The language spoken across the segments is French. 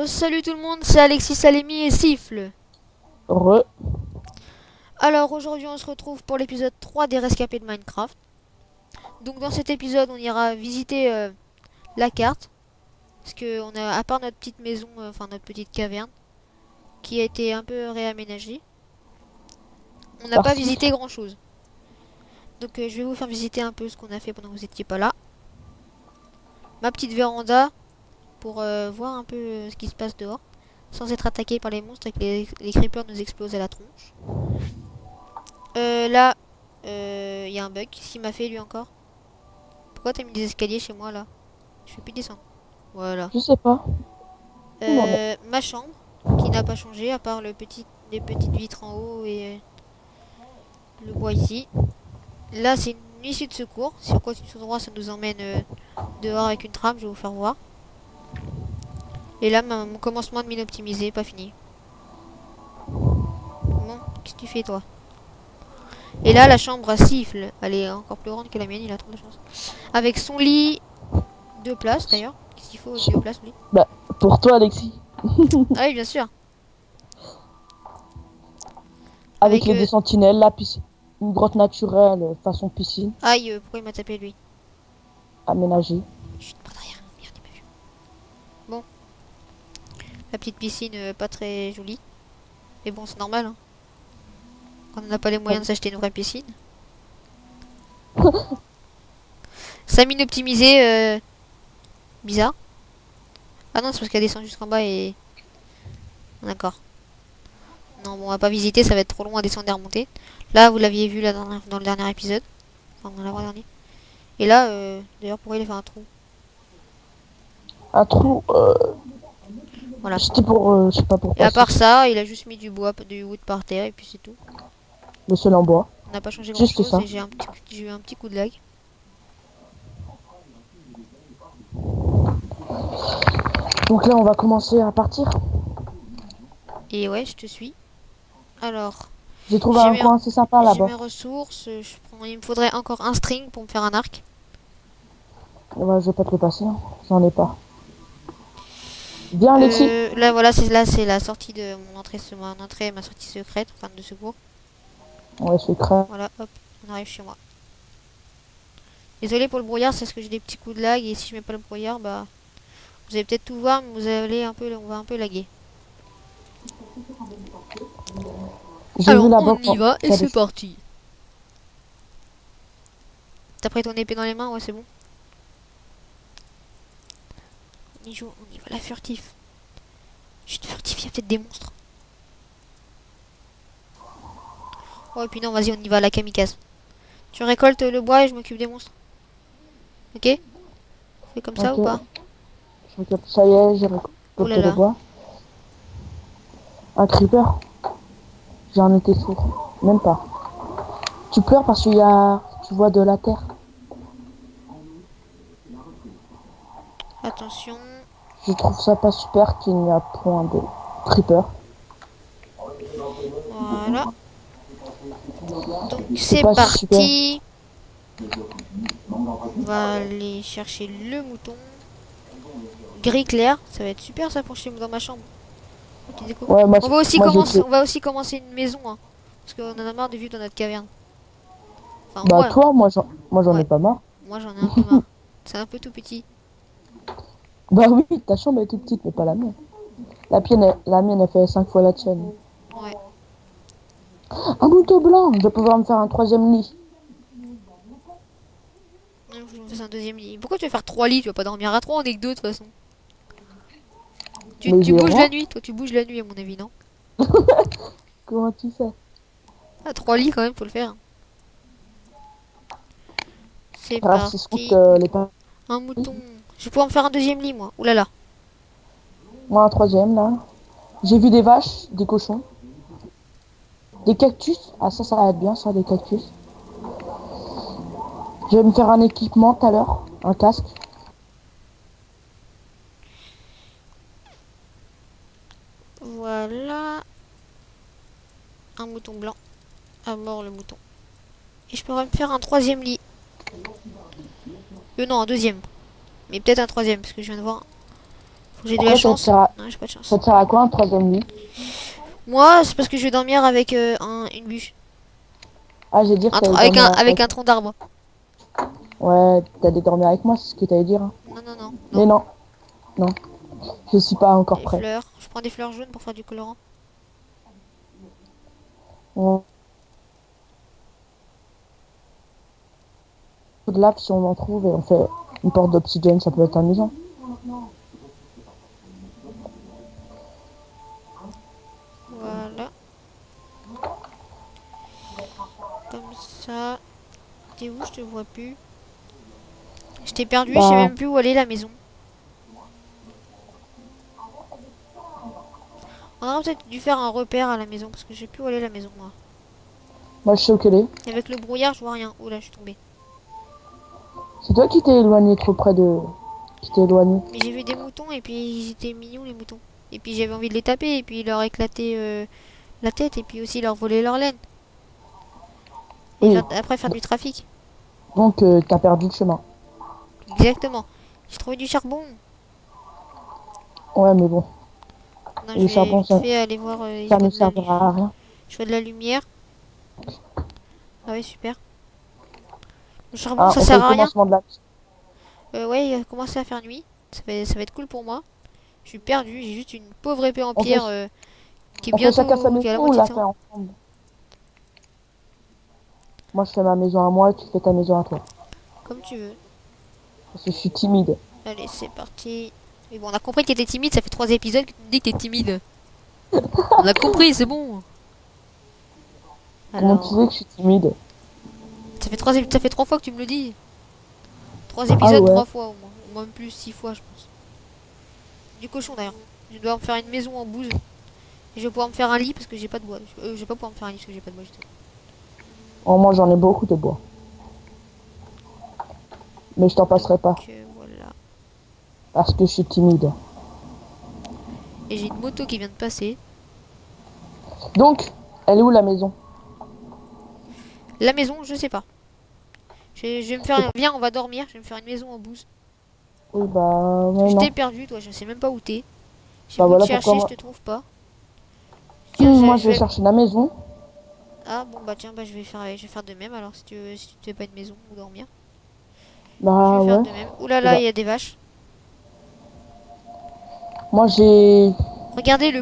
Salut tout le monde, c'est Alexis Salemi et Siffle. Re. Alors aujourd'hui on se retrouve pour l'épisode 3 des rescapés de Minecraft. Donc dans cet épisode on ira visiter la carte. Parce que on a, à part notre petite maison, enfin notre petite caverne, qui a été un peu réaménagée, on n'a pas Par-ci. visité grand chose. Donc je vais vous faire visiter un peu ce qu'on a fait pendant que vous n'étiez pas là. Ma petite véranda pour voir un peu ce qui se passe dehors. Sans être attaqué par les monstres et que les creepers nous explosent à la tronche. Là, il y a un bug. Qu'est-ce qu'il m'a fait lui encore? Pourquoi t'as mis des escaliers chez moi là? Je peux plus descendre. Voilà. Je sais pas. Où on est. Ma chambre, qui n'a pas changé à part les petites vitres en haut et le bois ici. Là, c'est une issue de secours. Si on continue tout droit, ça nous emmène dehors avec une trame. Je vais vous faire voir. Et là, mon commencement de mine optimisé, pas fini. Bon, qu'est-ce que tu fais toi? Et là, la chambre siffle. Elle est encore plus grande que la mienne, il a trop de chance. Avec son lit, 2 places d'ailleurs. Qu'est-ce qu'il faut aussi aux places, lui? Bah, pour toi, Alexis. Ah oui, bien sûr. Avec Avec les deux sentinelles, la piscine. Une grotte naturelle, façon piscine, Aïe, pourquoi il m'a tapé lui? aménagée. Chut, par derrière. Merde, il m'a vu. Bon, la petite piscine, pas très jolie. Mais bon, c'est normal, hein. Quand on n'a pas les moyens de s'acheter une vraie piscine. Sa mine optimisée, bizarre. Ah non, c'est parce qu'elle descend jusqu'en bas et... D'accord. Non, bon, on va pas visiter, ça va être trop long à descendre et à remonter. Là, vous l'aviez vu là, dans le dernier épisode. Enfin, dans l'avant-dernier. Et là, d'ailleurs, pourquoi il a fait un trou? Un trou, Voilà. c'était pour, je sais pas Et pourquoi, à part ça, il a juste mis du wood par terre et puis c'est tout. le sol en bois. On n'a pas changé grand Juste chose ça. et j'ai eu un petit coup de lag. Donc là, on va commencer à partir. Et ouais, je te suis. Alors, J'ai trouvé j'ai un mes, coin assez sympa j'ai là-bas. mes ressources. Il me faudrait encore un string pour me faire un arc. Ouais, je vais pas te le passer, hein. J'en ai pas. Viens, Alexis. Là, voilà, c'est la sortie de mon entrée et ma sortie secrète, enfin de secours. Ouais, secret. Voilà, hop, on arrive chez moi. Désolé pour le brouillard, c'est parce que j'ai des petits coups de lag et si je mets pas le brouillard, bah, vous allez peut-être tout voir, mais on va un peu laguer. J'ai vu Alors, là-bas. on y va et qu'il y a c'est des- parti. T'as pris ton épée dans les mains? Ouais, c'est bon. On y joue, on y va la furtif. Chut, furtif, il y a peut-être des monstres. Oh, et puis non, vas-y, on y va à la kamikaze. Tu récoltes le bois et je m'occupe des monstres. Ok? Fais comme ça ou Ok, pas? je regarde. Ça y est, j'ai Oh là récolté le là. bois. Un creeper. J'en étais sourd. Même pas. Tu pleures parce qu'il y a... Tu vois de la terre. Attention. Je trouve ça pas super qu'il n'y a point de creeper. Voilà. Donc C'est c'est pas si super. parti. On va aller chercher le mouton. Gris clair. Ça va être super ça pour chez moi dans ma chambre. Petite déco. Ouais, On va aussi commencer une maison. Hein, parce qu'on en a marre de vivre dans notre caverne. Enfin Bah moi. toi, moi j'en ai Ouais. pas marre. Moi j'en ai un peu marre. C'est un peu tout petit. Bah oui, ta chambre est toute petite, mais pas la mienne. La mienne, elle fait 5 fois la tienne. Ouais. Un bouton blanc, je vais pouvoir me faire un troisième lit. Il faut que je me fasse un deuxième lit. Pourquoi tu veux faire 3 lits? Tu vas pas dormir à 3, on est que 2 de toute façon. Mais Tu j'ai bouges la roi. nuit, toi tu bouges la nuit à mon avis, non? Comment tu fais? Ah, 3 lits quand même, faut le faire. C'est Grâce à ce scout, parti. les pains. Un mouton. Je vais pouvoir me faire un deuxième lit, moi. Ouh là là. Moi, un troisième, là. J'ai vu des vaches, des cochons, des cactus. Ah, ça va être bien, ça, des cactus. Je vais me faire un équipement tout à l'heure, un casque. Voilà. Un mouton blanc. À mort le mouton. Et je pourrais me faire un troisième lit. Non, un deuxième. Mais peut-être un troisième, parce que je viens de voir Faut que j'ai de la Pourquoi chance. Non, j'ai pas de chance. ça te sert à quoi un troisième lit? Moi, c'est parce que je vais dormir avec une bûche. Ah, j'ai dit que t'allais dormir Avec un tronc d'arbre. Ouais, t'allais dormir avec moi, c'est ce que t'allais dire, hein. Non, non, non, Mais non. non, non, je suis pas encore Les prêt. fleurs. Je prends des fleurs jaunes pour faire du colorant. On... De là, si on en trouve et on fait une porte d'obsidienne, ça peut être amusant. Voilà. Comme ça. T'es où? Je te vois plus. Je t'ai perdu, je sais Bah, même plus où aller la maison. On aurait peut-être dû faire un repère à la maison parce que je sais plus où aller la maison moi. moi je sais où qu'elle est. Et avec le brouillard, je vois rien. Oh là, je suis tombée. C'est toi qui t'es éloigné trop près de... Qui t'es éloigné. Mais j'ai vu des moutons et puis ils étaient mignons les moutons. Et puis j'avais envie de les taper et puis leur éclater la tête et puis aussi leur voler leur laine. Et Oui, après faire du trafic. donc t'as perdu le chemin. Exactement. J'ai trouvé du charbon. Ouais, mais bon, Non, je le vais charbon, vite fait aller voir. Je ça vois ne de la servira à rien. je vois de la lumière. Ah ouais, super. Le charbon, Ah, ça on fait sert le à rien. commencement de la... Ouais, il a commencé à faire nuit. Ça va être cool pour moi. Je suis perdu. J'ai juste une pauvre épée en On fait, pierre qui est on fait chacun sa qui est à la maison ou on moitié la de fait temps. ensemble? Moi, je fais ma maison à moi, tu fais ta maison à toi. Comme tu veux. Parce que je suis timide. Allez, c'est parti. Mais bon, on a compris que t'étais timide. Ça fait 3 épisodes que tu me dis que t'es timide. On a compris, c'est bon. Comment tu Alors, sais que je suis timide? ça fait 3 fois que tu me le dis. 3 Ah épisodes, ouais. 3 fois au moins. Ou même plus, 6 fois, je pense. Du cochon d'ailleurs. Je dois me faire une maison en bouse. Et je vais pouvoir me faire un lit parce que j'ai pas de bois. Je vais pas pouvoir me faire un lit parce que j'ai pas de bois, justement. Oh, moi, j'en ai beaucoup de bois. Mais je t'en passerai pas. Donc, voilà. Parce que je suis timide. Et j'ai une moto qui vient de passer. Donc, elle est où la maison? La maison, je sais pas. Je vais me faire. Viens, on va dormir. Je vais me faire une maison en bouse. Oui, bah, Parce que mais je non. t'ai perdu, toi. Je sais même pas où t'es. J'ai Bah beau te voilà pourquoi chercher, je moi... te trouve pas. Tiens, Moi, je je vais vais. chercher la maison. Ah bon bah tiens, bah je vais faire de même alors si tu fais pas une maison ou dormir. Je Bah vais faire ouais. de même. Ouh là Et là, bah, il y a des vaches. moi, j'ai... Regardez,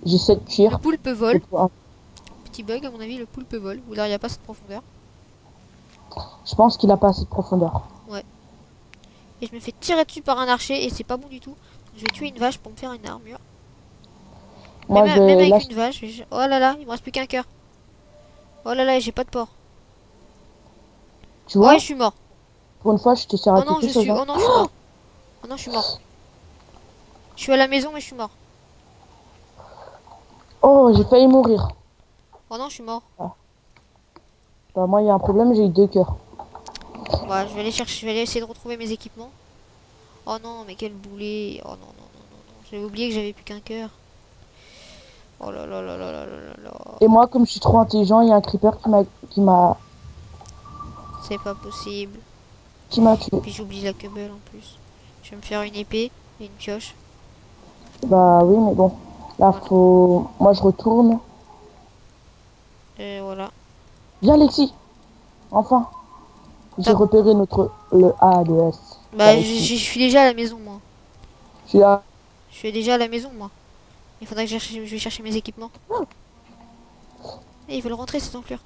J'ai 7 le tirs. poulpe Et vole. toi, Petit bug à mon avis, le poulpe vole. Ou là il y a pas cette profondeur. je pense qu'il a pas assez de profondeur. Ouais. Et je me fais tirer dessus par un archer et c'est pas bon du tout. Je vais tuer une vache pour me faire une armure. Moi, je Même vais... Là, avec une vache. Oh là là, il me reste plus qu'un cœur. Oh là là, j'ai pas de porc. tu Oh ouais, vois, je suis mort. pour une fois, je te sers à Oh non, quelque chose, hein. oh non, je suis mort. Oh non, je suis mort. Je suis à la maison mais je suis mort. Oh, j'ai failli mourir. Oh non, je suis mort. Bah, moi, il y a un problème, j'ai eu 2 cœurs. Bah, je vais aller chercher, je vais aller essayer de retrouver mes équipements. Oh non, mais quel boulet. Oh non, non, non, non, non. J'avais oublié que j'avais plus qu'un cœur. Oh là là là là là là là là. Et moi, comme je suis trop intelligent, il y a un creeper C'est pas possible. qui m'a tué. Puis j'oublie la queue en plus. Je vais me faire une épée et une pioche. Bah oui, mais bon. Là, Voilà. faut... Moi, je retourne. Voilà. Viens, Alexis. Enfin. J'ai Ah. repéré le A, le S. Bah, Par ici. je suis déjà à la maison, moi. Je suis là. Je suis déjà à la maison, moi. Il faudra que je vais chercher mes équipements. Et ils veulent rentrer, ces enflures.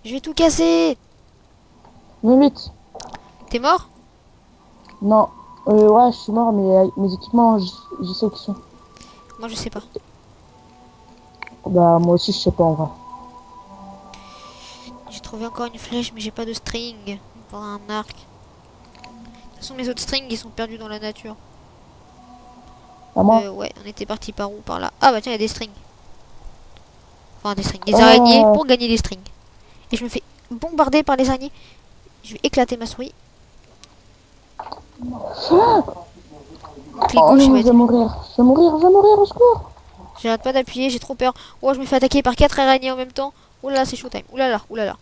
Je vais tout casser. Mais vite. T'es mort? Non. Ouais, je suis mort, mais mes équipements, je sais où ils sont. Moi, je sais pas. Bah, moi aussi, je sais pas, en vrai. J'ai trouvé encore une flèche, mais j'ai pas de string. Encore un arc. De toute façon, mes autres strings, ils sont perdus dans la nature. À moi. Ouais, on était parti par où? Par là. Ah bah tiens, il y a des strings. Enfin, des strings. Des Oh. araignées pour gagner des strings. Et je me fais bombarder par les araignées. Je vais éclater ma souris. Mon clic Oh gauche, il non, va je vais être... mourir. Je vais mourir, je vais mourir, au secours. J'arrête pas d'appuyer, j'ai trop peur. Oh, je me fais attaquer par 4 araignées en même temps. Oh là là, c'est showtime. Oh là là, oh là là.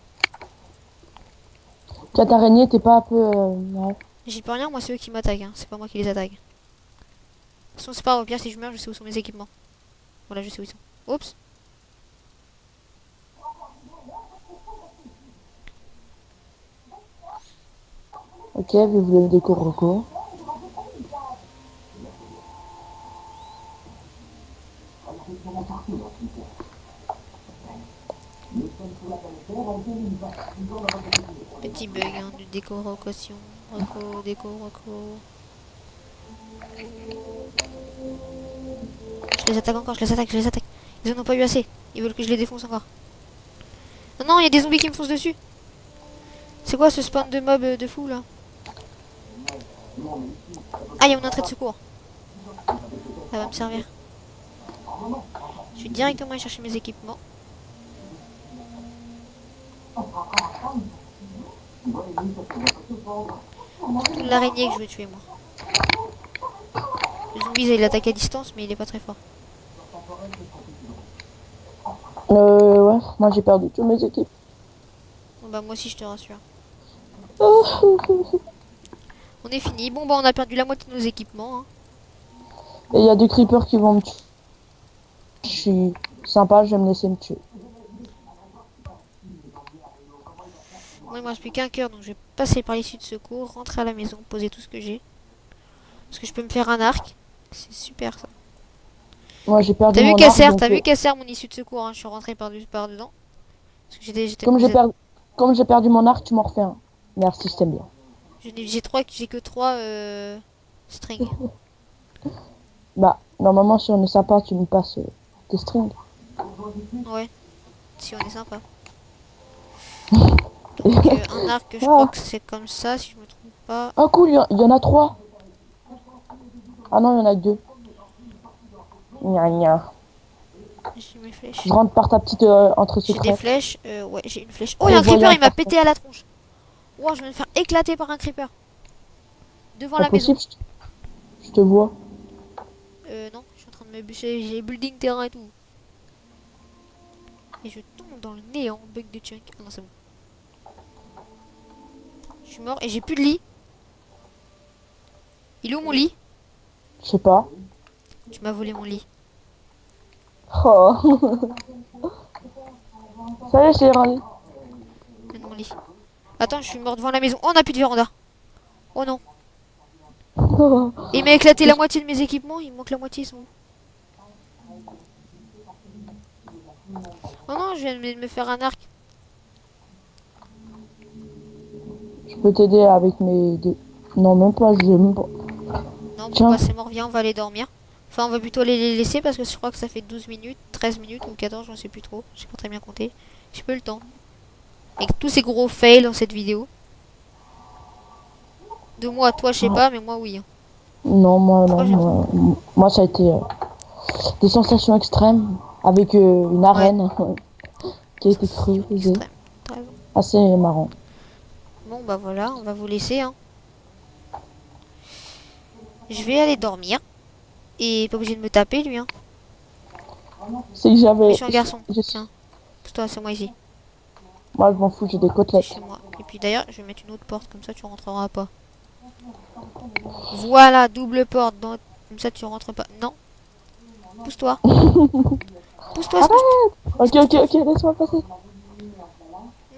4 araignées, t'es pas un peu... ouais. J'y peux rien, moi c'est eux qui m'attaquent, hein. C'est pas moi qui les attaque. De toute façon c'est pas grave, au pire si je meurs je sais où sont mes équipements. Voilà, je sais où ils sont. Oups. Ok, vive le décor reco. Petit bug hein, de décorocation. Déco. Je les attaque encore, je les attaque. Ils en ont pas eu assez. Ils veulent que je les défonce encore. Non, non, il y a des zombies qui me foncent dessus. C'est quoi ce spawn de mob de fou là? Ah, il y a mon entrée de secours. Ça va me servir. Je vais directement aller chercher mes équipements. Surtout l'araignée que je veux tuer moi. Le zombie il attaque à distance mais il est pas très fort. Ouais, moi j'ai perdu toutes mes équipes. Bon, bah moi aussi je te rassure. Oh. On est fini. Bon bah on a perdu la moitié de nos équipements. Hein. Et il y a des creepers qui vont me tuer. Je suis sympa, je vais me laisser me tuer. Moi il me reste plus qu'un cœur donc je vais passer par l'issue de secours, rentrer à la maison, poser tout ce que j'ai. Parce que je peux me faire un arc. C'est super ça. Moi j'ai perdu T'as vu mon qu'elle arc, sert, donc, t'as vu qu'elle sert mon issue de secours, hein. Je suis rentré par dedans. Parce que j'étais comme posé. j'ai perdu mon arc, tu m'en refais un. Merci, je t'aime bien. J'ai que 3 strings. Bah, normalement, si on est sympa, tu me passes tes strings. Ouais, si on est sympa. Donc un arc, je crois Ah, que c'est comme ça, si je me trompe pas. ah cool, il y en a 3. Ah non, il y en a que 2. Gna gna. J'ai mes flèches. Je rentre par ta petite entrée J'ai des secrète. flèches, ouais, j'ai une flèche. Oh, il y Et a un creeper, voyons il m'a par pété à la tronche. Wow, je vais me faire éclater par un creeper. Devant Pas la maison. possible, je te vois. Non, je suis en train de me bûcher, j'ai building terrain et tout. Et je tombe dans le néant, bug de chunk. Ah non, c'est bon. Je suis mort et j'ai plus de lit. Il est où mon lit? Je sais pas. Tu m'as volé mon lit. Oh. Ça y est, c'est râlé. Donne mon lit. Attends, je suis mort devant la maison. Oh, on a plus de véranda. Oh non. Et il m'a éclaté la moitié de mes équipements. Il me manque la moitié, ils sont où? Oh non, je viens de me faire un arc. Je peux t'aider avec mes... Non, même pas, je même pas. Non, bon Tiens. bah c'est mort, viens, on va aller dormir. Enfin, on va plutôt les laisser parce que je crois que ça fait 12 minutes, 13 minutes ou 14, j'en sais plus trop. J'ai pas très bien compté. J'ai pas eu le temps. Avec tous ces gros fails dans cette vidéo. De moi, toi, je sais pas, mais moi, oui. Hein. Non, moi, Pourquoi j'ai moi, ça a été des sensations extrêmes avec une arène qui a été creusée. extrême. T'as raison. Assez marrant. Bon, bah voilà, on va vous laisser. Hein. Je vais aller dormir. Et pas obligé de me taper, lui. Hein. C'est que j'avais... Méchant garçon. Tiens, pousse-toi, c'est moi ici. Moi, je m'en fous, j'ai des C'est côtelettes. chez moi. Et puis d'ailleurs, je vais mettre une autre porte, comme ça tu rentreras pas. Voilà, double porte. Comme ça tu rentres pas. Non. Pousse-toi. Pousse-toi, Ok, laisse-moi passer.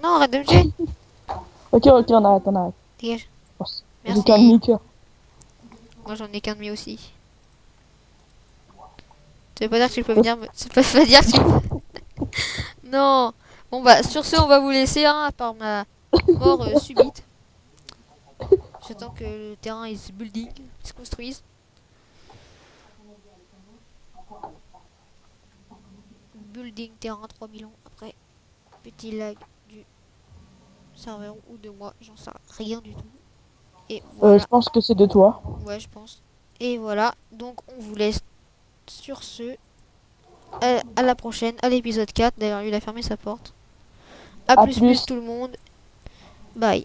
Non, arrête de me tuer. Ok, on arrête. Dégage. Oh, j'ai Merci. qu'un demi-cœur. Moi j'en ai qu'un de mes aussi. Ça veut pas dire que tu peux venir me... Ça veut pas dire que tu... Non. Bon bah sur ce on va vous laisser hein, à part ma mort subite. J'attends que le terrain il se building, il se construise. Building terrain 3000 ans après. Petit lag du serveur ou de moi, j'en sais rien du tout. Et voilà. Je pense que c'est de toi. Ouais je pense. Et voilà. Donc on vous laisse sur ce. À la prochaine, à l'épisode 4. D'ailleurs, lui, il a fermé sa porte. A À plus plus. tout le monde. Bye.